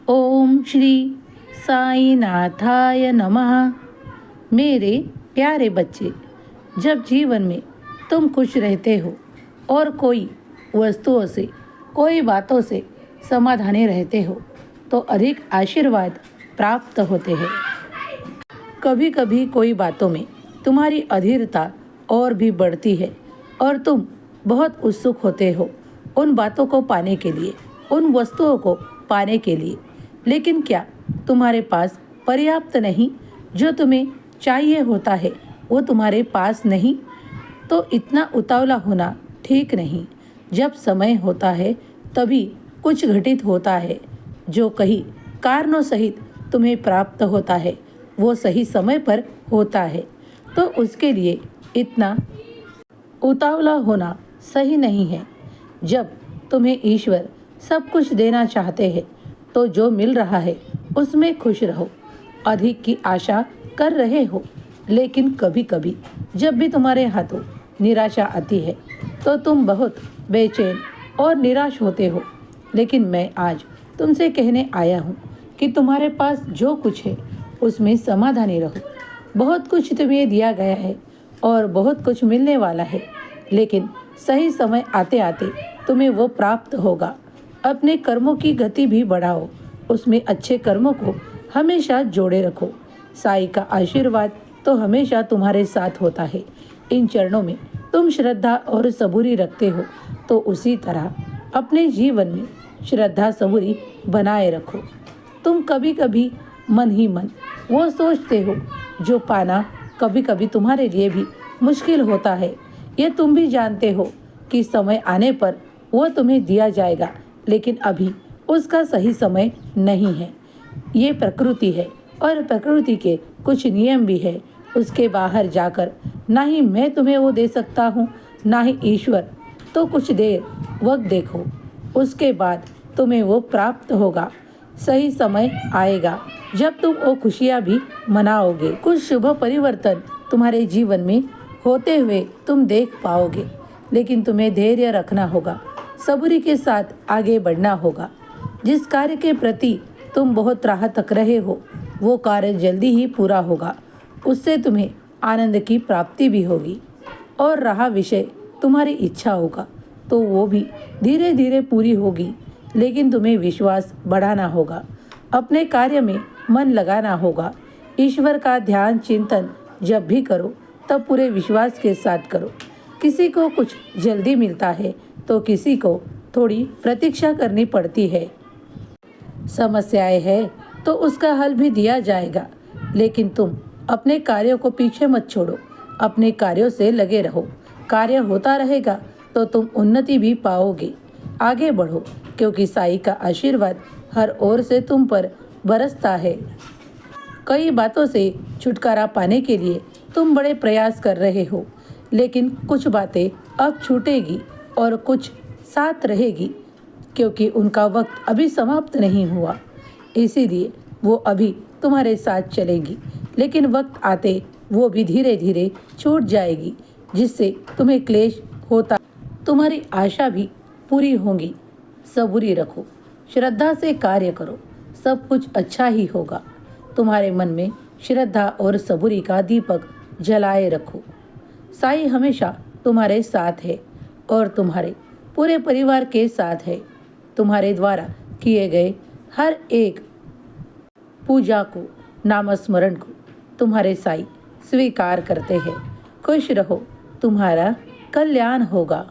ओम श्री साई नाथाय नमः। मेरे प्यारे बच्चे, जब जीवन में तुम खुश रहते हो और कोई वस्तुओं से, कोई बातों से समाधानी रहते हो तो अधिक आशीर्वाद प्राप्त होते हैं। कभी कभी कोई बातों में तुम्हारी अधीरता और भी बढ़ती है और तुम बहुत उत्सुक होते हो उन बातों को पाने के लिए, उन वस्तुओं को पाने के लिए। लेकिन क्या तुम्हारे पास पर्याप्त नहीं? जो तुम्हें चाहिए होता है वो तुम्हारे पास नहीं, तो इतना उतावला होना ठीक नहीं। जब समय होता है तभी कुछ घटित होता है। जो कहीं कारणों सहित तुम्हें प्राप्त होता है वो सही समय पर होता है, तो उसके लिए इतना उतावला होना सही नहीं है। जब तुम्हें ईश्वर सब कुछ देना चाहते हैं तो जो मिल रहा है उसमें खुश रहो। अधिक की आशा कर रहे हो, लेकिन कभी कभी जब भी तुम्हारे हाथों निराशा आती है तो तुम बहुत बेचैन और निराश होते हो। लेकिन मैं आज तुमसे कहने आया हूँ कि तुम्हारे पास जो कुछ है उसमें समाधानी रहो। बहुत कुछ तुम्हें दिया गया है और बहुत कुछ मिलने वाला है, लेकिन सही समय आते आते तुम्हें वो प्राप्त होगा। अपने कर्मों की गति भी बढ़ाओ, उसमें अच्छे कर्मों को हमेशा जोड़े रखो। साईं का आशीर्वाद तो हमेशा तुम्हारे साथ होता है। इन चरणों में तुम श्रद्धा और सबूरी रखते हो तो उसी तरह अपने जीवन में श्रद्धा सबूरी बनाए रखो। तुम कभी कभी मन ही मन वो सोचते हो जो पाना कभी कभी तुम्हारे लिए भी मुश्किल होता है। ये तुम भी जानते हो कि समय आने पर वो तुम्हें दिया जाएगा, लेकिन अभी उसका सही समय नहीं है। ये प्रकृति है और प्रकृति के कुछ नियम भी है। उसके बाहर जाकर ना ही मैं तुम्हें वो दे सकता हूँ, ना ही ईश्वर। तो कुछ देर वक्त देखो, उसके बाद तुम्हें वो प्राप्त होगा। सही समय आएगा जब तुम वो खुशियाँ भी मनाओगे। कुछ शुभ परिवर्तन तुम्हारे जीवन में होते हुए तुम देख पाओगे, लेकिन तुम्हें धैर्य रखना होगा, सबूरी के साथ आगे बढ़ना होगा। जिस कार्य के प्रति तुम बहुत राह तक रहे हो वो कार्य जल्दी ही पूरा होगा। उससे तुम्हें आनंद की प्राप्ति भी होगी। और रहा विषय तुम्हारी इच्छा होगा तो वो भी धीरे धीरे पूरी होगी, लेकिन तुम्हें विश्वास बढ़ाना होगा, अपने कार्य में मन लगाना होगा। ईश्वर का ध्यान चिंतन जब भी करो तब पूरे विश्वास के साथ करो। किसी को कुछ जल्दी मिलता है तो किसी को थोड़ी प्रतीक्षा करनी पड़ती है। समस्याएं है तो उसका हल भी दिया जाएगा, लेकिन तुम अपने कार्यों को पीछे मत छोड़ो, अपने कार्यों से लगे रहो। कार्य होता रहेगा तो तुम उन्नति भी पाओगे। आगे बढ़ो, क्योंकि साईं का आशीर्वाद हर ओर से तुम पर बरसता है। कई बातों से छुटकारा पाने के लिए तुम बड़े प्रयास कर रहे हो, लेकिन कुछ बातें अब छूटेगी और कुछ साथ रहेगी, क्योंकि उनका वक्त अभी समाप्त नहीं हुआ। इसीलिए वो अभी तुम्हारे साथ चलेंगी, लेकिन वक्त आते वो भी धीरे धीरे छूट जाएगी, जिससे तुम्हें क्लेश होता। तुम्हारी आशा भी पूरी होंगी। सबूरी रखो, श्रद्धा से कार्य करो, सब कुछ अच्छा ही होगा। तुम्हारे मन में श्रद्धा और सबूरी का दीपक जलाए रखो। साईं हमेशा तुम्हारे साथ है और तुम्हारे पूरे परिवार के साथ है। तुम्हारे द्वारा किए गए हर एक पूजा को, नामस्मरण को तुम्हारे साईं स्वीकार करते हैं। खुश रहो, तुम्हारा कल्याण होगा।